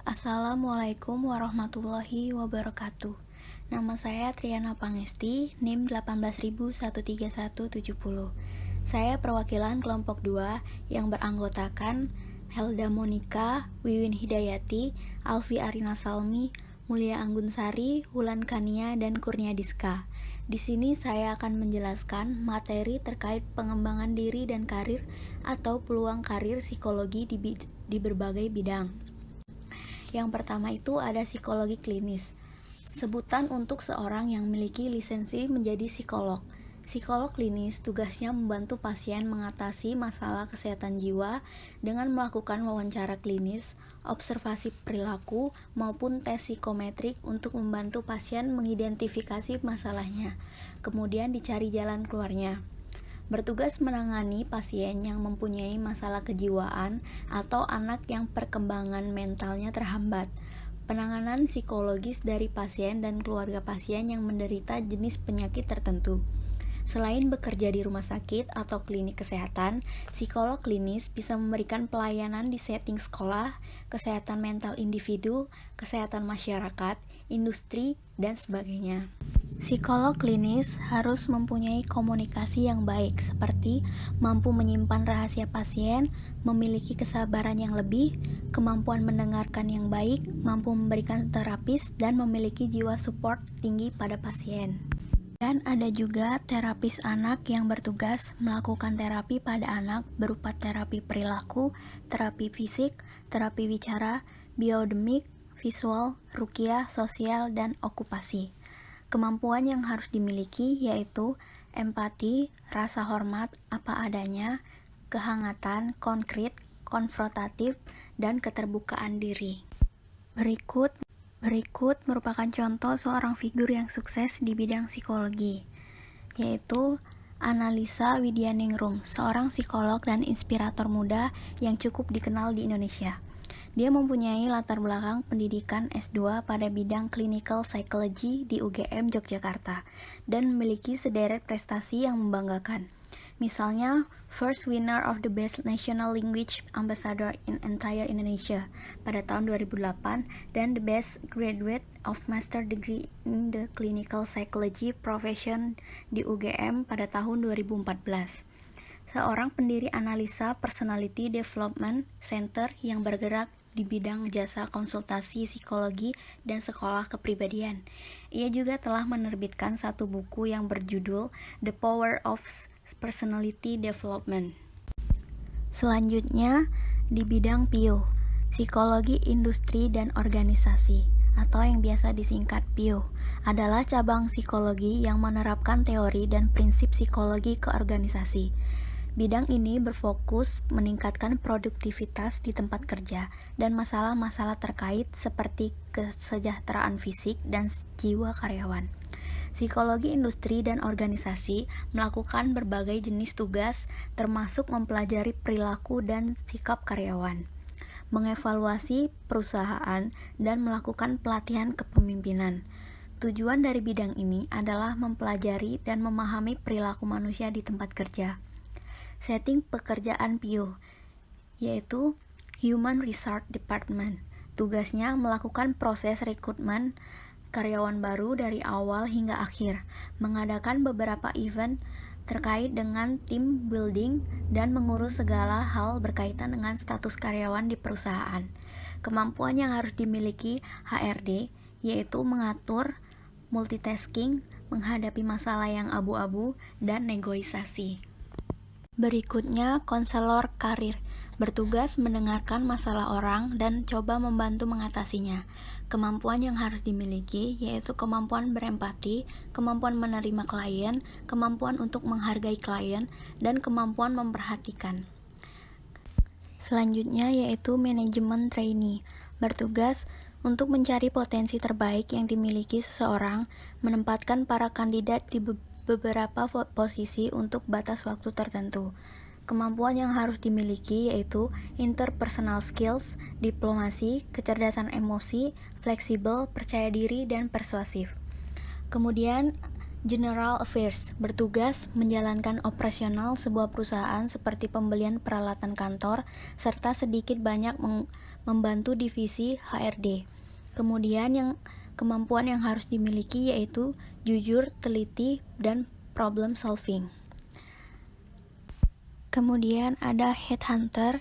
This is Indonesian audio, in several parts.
Assalamualaikum warahmatullahi wabarakatuh. Nama saya Triana Pangesti, NIM 1813170. Saya perwakilan kelompok 2 yang beranggotakan Helda Monika, Wiwin Hidayati, Alfi Arina Salmi, Mulia Anggunsari, Wulan Kania, dan Kurnia Diska. Di sini saya akan menjelaskan materi terkait pengembangan diri dan karir atau peluang karir psikologi di berbagai bidang. Yang pertama itu ada psikologi klinis. Sebutan untuk seorang yang memiliki lisensi menjadi psikolog. Psikolog klinis tugasnya membantu pasien mengatasi masalah kesehatan jiwa dengan melakukan wawancara klinis, observasi perilaku, maupun tes psikometrik untuk membantu pasien mengidentifikasi masalahnya, kemudian dicari jalan keluarnya. Bertugas menangani pasien yang mempunyai masalah kejiwaan atau anak yang perkembangan mentalnya terhambat. Penanganan psikologis dari pasien dan keluarga pasien yang menderita jenis penyakit tertentu. Selain bekerja di rumah sakit atau klinik kesehatan, psikolog klinis bisa memberikan pelayanan di setting sekolah, kesehatan mental individu, kesehatan masyarakat, industri, dan sebagainya. Psikolog klinis harus mempunyai komunikasi yang baik, seperti mampu menyimpan rahasia pasien, memiliki kesabaran yang lebih, kemampuan mendengarkan yang baik, mampu memberikan terapis, dan memiliki jiwa support tinggi pada pasien. Dan ada juga terapis anak yang bertugas melakukan terapi pada anak berupa terapi perilaku, terapi fisik, terapi bicara, biodemik, visual, ruqyah, sosial, dan okupasi. Kemampuan yang harus dimiliki yaitu empati, rasa hormat apa adanya, kehangatan, konkret, konfrontatif, dan keterbukaan diri. Berikut merupakan contoh seorang figur yang sukses di bidang psikologi, yaitu Annalisa Widianingrum, seorang psikolog dan inspirator muda yang cukup dikenal di Indonesia. Dia mempunyai latar belakang pendidikan S2 pada bidang Clinical Psychology di UGM Yogyakarta dan memiliki sederet prestasi yang membanggakan. Misalnya, First Winner of the Best National Language Ambassador in Entire Indonesia pada tahun 2008 dan the Best Graduate of Master Degree in the Clinical Psychology Profession di UGM pada tahun 2014. Seorang pendiri analisa Personality Development Center yang bergerak di bidang jasa konsultasi psikologi dan sekolah kepribadian. Ia juga telah menerbitkan satu buku yang berjudul The Power of Personality Development. Selanjutnya, di bidang PIO, Psikologi Industri dan Organisasi, atau yang biasa disingkat PIO, adalah cabang psikologi yang menerapkan teori dan prinsip psikologi ke organisasi. Bidang ini berfokus meningkatkan produktivitas di tempat kerja dan masalah-masalah terkait seperti kesejahteraan fisik dan jiwa karyawan. Psikologi industri dan organisasi melakukan berbagai jenis tugas, termasuk mempelajari perilaku dan sikap karyawan, mengevaluasi perusahaan, dan melakukan pelatihan kepemimpinan. Tujuan dari bidang ini adalah mempelajari dan memahami perilaku manusia di tempat kerja. Setting pekerjaan PIO, yaitu Human Resource Department. Tugasnya melakukan proses rekrutmen karyawan baru dari awal hingga akhir, mengadakan beberapa event terkait dengan team building, dan mengurus segala hal berkaitan dengan status karyawan di perusahaan. Kemampuan yang harus dimiliki HRD, yaitu mengatur, multitasking, menghadapi masalah yang abu-abu, dan negosiasi. Berikutnya, konselor karir, bertugas mendengarkan masalah orang dan coba membantu mengatasinya. Kemampuan yang harus dimiliki yaitu kemampuan berempati, kemampuan menerima klien, kemampuan untuk menghargai klien, dan kemampuan memperhatikan. Selanjutnya yaitu manajemen trainee, bertugas untuk mencari potensi terbaik yang dimiliki seseorang, menempatkan para kandidat di beberapa posisi untuk batas waktu tertentu. Kemampuan yang harus dimiliki yaitu interpersonal skills, diplomasi, kecerdasan emosi, fleksibel, percaya diri, dan persuasif. Kemudian, General Affairs, bertugas menjalankan operasional sebuah perusahaan seperti pembelian peralatan kantor, serta sedikit banyak membantu divisi HRD. Kemudian kemampuan yang harus dimiliki yaitu jujur, teliti, dan problem solving. Kemudian ada headhunter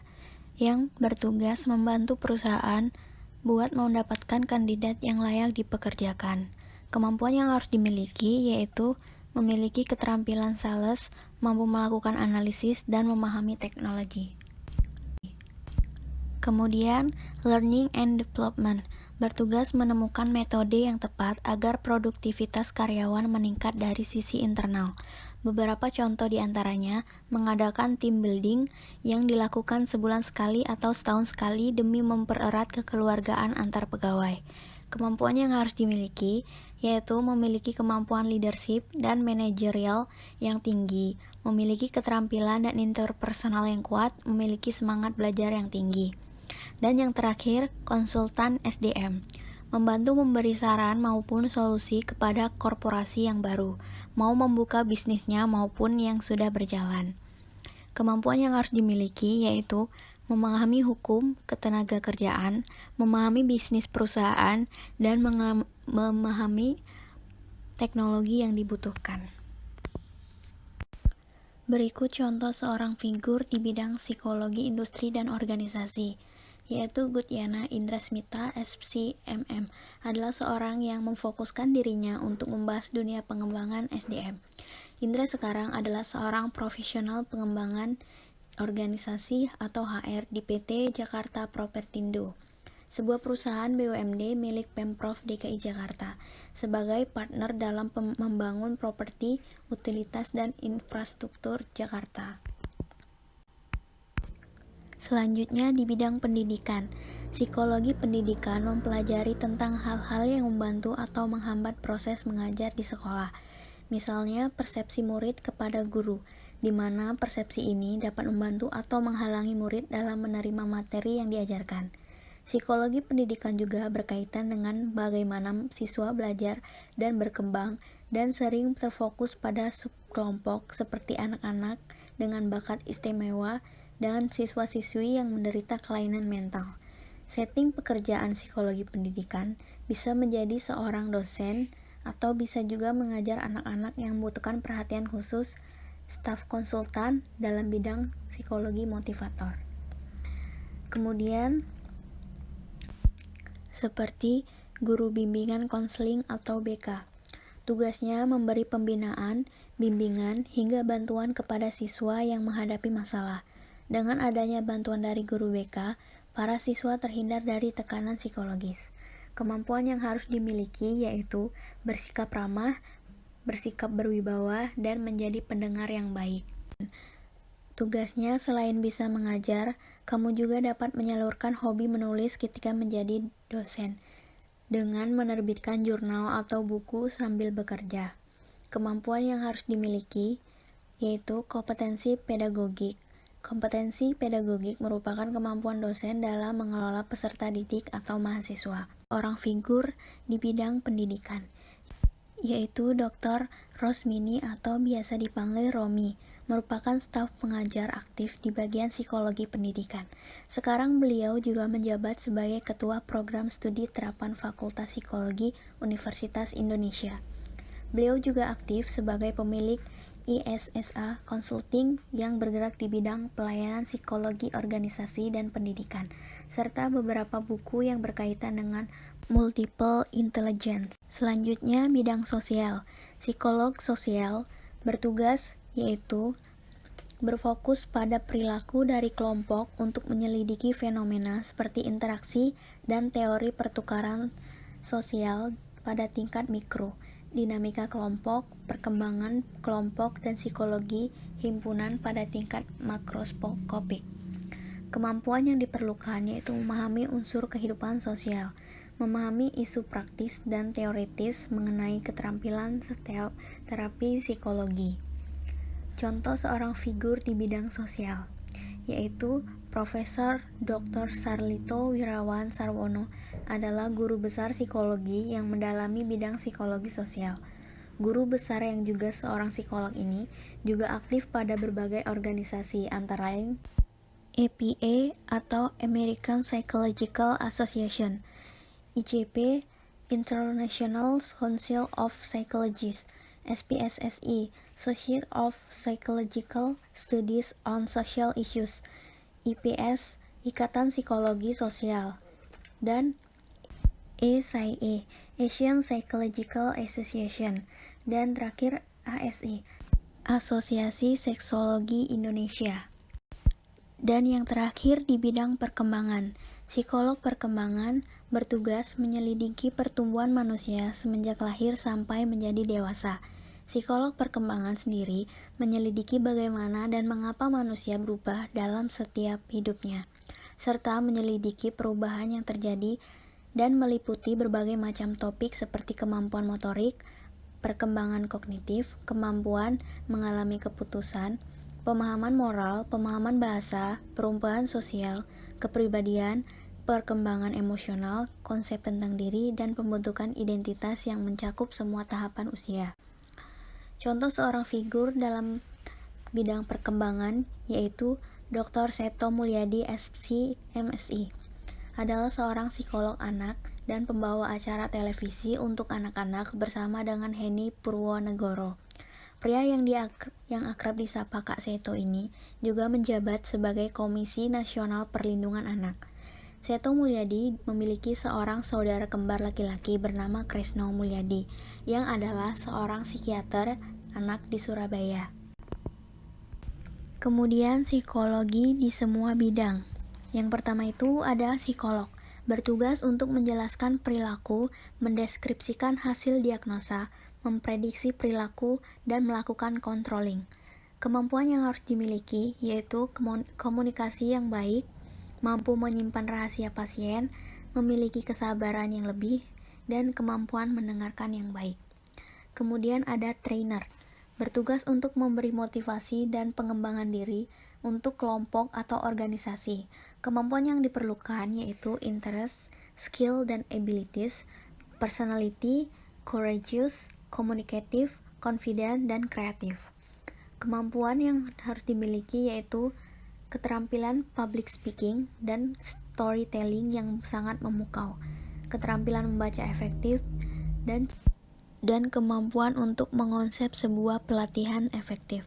yang bertugas membantu perusahaan buat mendapatkan kandidat yang layak dipekerjakan. Kemampuan yang harus dimiliki yaitu memiliki keterampilan sales, mampu melakukan analisis, dan memahami teknologi. Kemudian, learning and development bertugas menemukan metode yang tepat agar produktivitas karyawan meningkat dari sisi internal. Beberapa contoh diantaranya mengadakan team building yang dilakukan sebulan sekali atau setahun sekali demi mempererat kekeluargaan antar pegawai. Kemampuan yang harus dimiliki yaitu memiliki kemampuan leadership dan manajerial yang tinggi, memiliki keterampilan dan interpersonal yang kuat, memiliki semangat belajar yang tinggi. Dan yang terakhir, konsultan SDM, membantu memberi saran maupun solusi kepada korporasi yang baru, mau membuka bisnisnya maupun yang sudah berjalan. Kemampuan yang harus dimiliki yaitu memahami hukum ketenagakerjaan, memahami bisnis perusahaan, dan memahami teknologi yang dibutuhkan. Berikut contoh seorang figur di bidang psikologi industri dan organisasi, yaitu Gutyana Indrasmita SCMM, adalah seorang yang memfokuskan dirinya untuk membahas dunia pengembangan SDM. Indra sekarang adalah seorang profesional pengembangan organisasi atau HR di PT Jakarta Propertindo, sebuah perusahaan BUMD milik Pemprov DKI Jakarta, sebagai partner dalam membangun properti, utilitas, dan infrastruktur Jakarta. Selanjutnya di bidang pendidikan, psikologi pendidikan mempelajari tentang hal-hal yang membantu atau menghambat proses mengajar di sekolah. Misalnya persepsi murid kepada guru, di mana persepsi ini dapat membantu atau menghalangi murid dalam menerima materi yang diajarkan. Psikologi pendidikan juga berkaitan dengan bagaimana siswa belajar dan berkembang, dan sering terfokus pada subkelompok seperti anak-anak dengan bakat istimewa dan siswa-siswi yang menderita kelainan mental. Setting pekerjaan psikologi pendidikan bisa menjadi seorang dosen atau bisa juga mengajar anak-anak yang membutuhkan perhatian khusus, staf konsultan dalam bidang psikologi motivator. Kemudian seperti guru bimbingan konseling atau BK. Tugasnya memberi pembinaan, bimbingan, hingga bantuan kepada siswa yang menghadapi masalah. Dengan adanya bantuan dari guru BK, para siswa terhindar dari tekanan psikologis. Kemampuan yang harus dimiliki yaitu bersikap ramah, bersikap berwibawa, dan menjadi pendengar yang baik. Tugasnya selain bisa mengajar, kamu juga dapat menyalurkan hobi menulis ketika menjadi dosen, dengan menerbitkan jurnal atau buku sambil bekerja. Kemampuan yang harus dimiliki yaitu kompetensi pedagogik. Kompetensi pedagogik merupakan kemampuan dosen dalam mengelola peserta didik atau mahasiswa. Orang figur di bidang pendidikan, yaitu Dr. Rosmini atau biasa dipanggil Romi, merupakan staf pengajar aktif di bagian psikologi pendidikan. Sekarang beliau juga menjabat sebagai Ketua Program Studi Terapan Fakultas Psikologi Universitas Indonesia. Beliau juga aktif sebagai pemilik ISSA Consulting yang bergerak di bidang pelayanan psikologi organisasi dan pendidikan, serta beberapa buku yang berkaitan dengan multiple intelligence. Selanjutnya, bidang sosial. Psikolog sosial bertugas yaitu berfokus pada perilaku dari kelompok untuk menyelidiki fenomena seperti interaksi dan teori pertukaran sosial pada tingkat mikro, dinamika kelompok, perkembangan kelompok, dan psikologi himpunan pada tingkat makroskopik. Kemampuan yang diperlukan yaitu memahami unsur kehidupan sosial, memahami isu praktis dan teoritis mengenai keterampilan setiap terapi psikologi. Contoh seorang figur di bidang sosial, yaitu Profesor Dr. Sarlito Wirawan Sarwono adalah guru besar psikologi yang mendalami bidang psikologi sosial. Guru besar yang juga seorang psikolog ini juga aktif pada berbagai organisasi, antara lain APA atau American Psychological Association, ICP International Council of Psychologists, SPSSI Society of Psychological Studies on Social Issues, IPS Ikatan Psikologi Sosial, dan ASIA Asian Psychological Association, dan terakhir ASI Asosiasi Seksologi Indonesia. Dan yang terakhir di bidang perkembangan, psikolog perkembangan bertugas menyelidiki pertumbuhan manusia semenjak lahir sampai menjadi dewasa. Psikolog perkembangan sendiri menyelidiki bagaimana dan mengapa manusia berubah dalam setiap hidupnya, serta menyelidiki perubahan yang terjadi dan meliputi berbagai macam topik seperti kemampuan motorik, perkembangan kognitif, kemampuan mengalami keputusan, pemahaman moral, pemahaman bahasa, perubahan sosial, kepribadian, perkembangan emosional, konsep tentang diri, dan pembentukan identitas yang mencakup semua tahapan usia. Contoh seorang figur dalam bidang perkembangan yaitu Dr. Seto Mulyadi SC MSI adalah seorang psikolog anak dan pembawa acara televisi untuk anak-anak bersama dengan Henny Purwonegoro. Pria yang akrab disapa Kak Seto ini juga menjabat sebagai Komisi Nasional Perlindungan Anak. Seto Mulyadi memiliki seorang saudara kembar laki-laki bernama Kresno Mulyadi yang adalah seorang psikiater anak di Surabaya. Kemudian psikologi di semua bidang. Yang pertama itu ada psikolog, bertugas untuk menjelaskan perilaku, mendeskripsikan hasil diagnosa, memprediksi perilaku, dan melakukan controlling. Kemampuan yang harus dimiliki yaitu komunikasi yang baik, mampu menyimpan rahasia pasien, memiliki kesabaran yang lebih, dan kemampuan mendengarkan yang baik. Kemudian ada trainer, bertugas untuk memberi motivasi dan pengembangan diri untuk kelompok atau organisasi. Kemampuan yang diperlukan yaitu interest, skill dan abilities, personality, courageous, communicative, confident, dan kreatif. Kemampuan yang harus dimiliki yaitu keterampilan public speaking dan storytelling yang sangat memukau, keterampilan membaca efektif, dan kemampuan untuk mengonsep sebuah pelatihan efektif.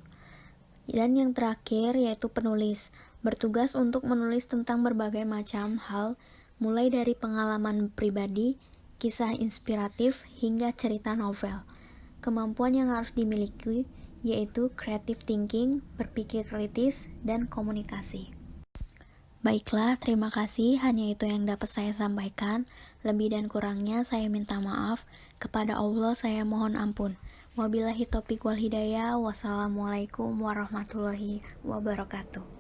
Dan yang terakhir yaitu penulis, bertugas untuk menulis tentang berbagai macam hal, mulai dari pengalaman pribadi, kisah inspiratif, hingga cerita novel. Kemampuan yang harus dimiliki yaitu creative thinking, berpikir kritis, dan komunikasi. Baiklah, terima kasih. Hanya itu yang dapat saya sampaikan. Lebih dan kurangnya saya minta maaf. Kepada Allah saya mohon ampun. Wabillahi taufiq wal hidayah. Wassalamualaikum warahmatullahi wabarakatuh.